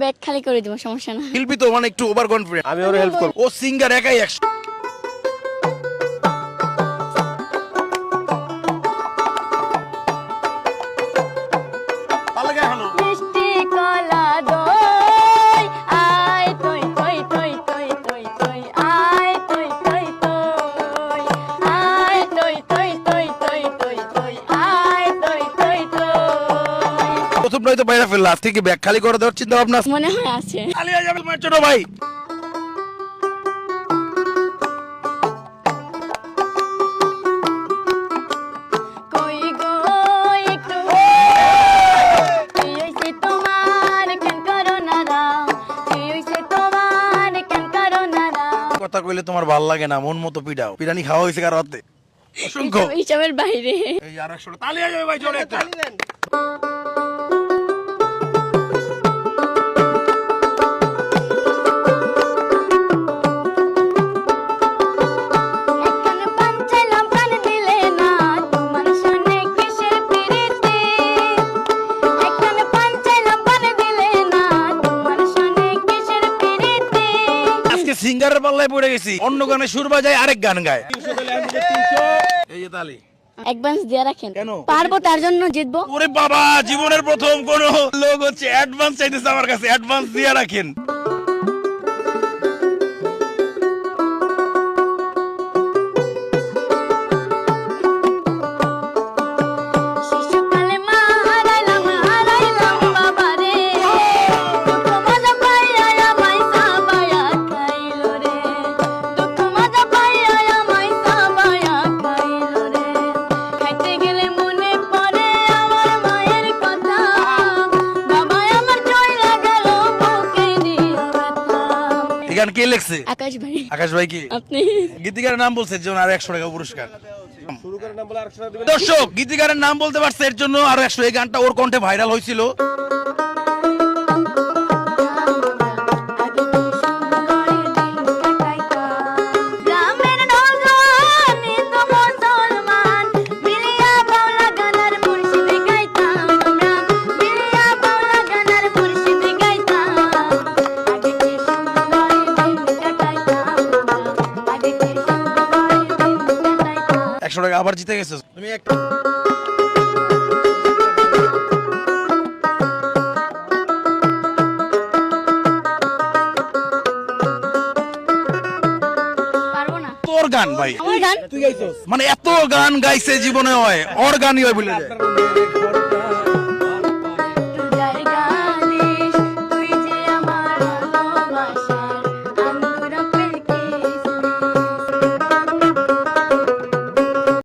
Bag খালি করে দিব, সমস্যা না। শিল্পী তো মানে একটু ওভার কনফিডেন্ট। আমি ওর হেল্প করব। ও সিঙ্গার একাই 100। মিষ্টি কলা দই আয় তুই তুই তুই তুই তুই তুই আয় তুই তুই তুই আয় তুই তুই তুই তুই তুই তুই আয় তুই তুই তুই। প্রথম নয় তো বাইরে ফেললা, আজ থেকে ব্যাগ খালি করে দেওয়ার চিন্তা ভাবনা মনে হয় আছে। আলিয়া যাবে তোমার ছোট ভাই। কই গো একটু কি হইছে তোমার, কেন করো না রাম, কি হইছে তোমার, কেন করো না রাম। কথা কইলে তোমার ভাল লাগে না, মন মতো পিটাও। পিটানি খাওয়া হয়েছে কার হাতে? অসংখ্য। হিসাবের বাইরে। এই আর 100 তালিয়া যাবে ভাই, জোরে একটা। একখানে পান চাইলাম প্রাণ দিলে না, তোমার সনে কিসের প্রীতি। একখানে পান চাইলাম প্রাণ দিলে না, তোমার সনে কিসের প্রীতি। আজকে সিঙ্গারের পাল্লায় পড়ে গেছি, অন্য গানে সুর বাজায় আরেক গান গায়। এই যে তালি। অ্যাডভান্স দিয়ে রাখেন, কেন? পারবো তার জন্য জিতবো। ওরে বাবা, জীবনের প্রথম কোন লোক হচ্ছে অ্যাডভান্স চাইতেছে আমার কাছে, অ্যাডভান্স দিয়ে রাখেন। শিশুকালে মা হারাইলাম বাবারে, দুঃখ মজা পাইয়া আমায় সাবায়া খাইলো রে, দুঃখ মজা পাইয়া আমায় সাবায়া খাইলো রে। খাইতে গেলে মনে পড়ে আমার মায়ের কথা, বাবা আমার চইলা গেল বুকে দিয়া ব্যথা। এই গান কে লিখছে? আকাশ ভাই। আকাশ ভাই কি? আপনি গীতিকারের নাম বলছে, এর জন্য আর 100 টাকা পুরস্কার। শুরু করে নাম বলে 100 টাকা দিবেন। দর্শক, গীতিকারের নাম বলতে পারছে, এর জন্য আরো 100। এই গানটা ওর কণ্ঠে ভাইরাল হয়েছিল। গ্রামের নওজোয়ান নিত মুসলমান, মিলিয়া বাউলা গানার মুর্শিদ গাইতাম আমরা, মিলিয়া বাউলা গানার মুর্শিদ গাইতাম। আগে কি সুন্দর দিন কাটাইতাম আমরা, আগে কি সুন্দর দিন কাটাইতাম। 100 টাকা আবার জিতে গেছো তুমি। একটা পারবো না। তোর গান ভাই, আমার গান তুই গাইছস। মানে এত গান গাইছে জীবনে, হয় ওর গানই হয় বলে যায়। আপনার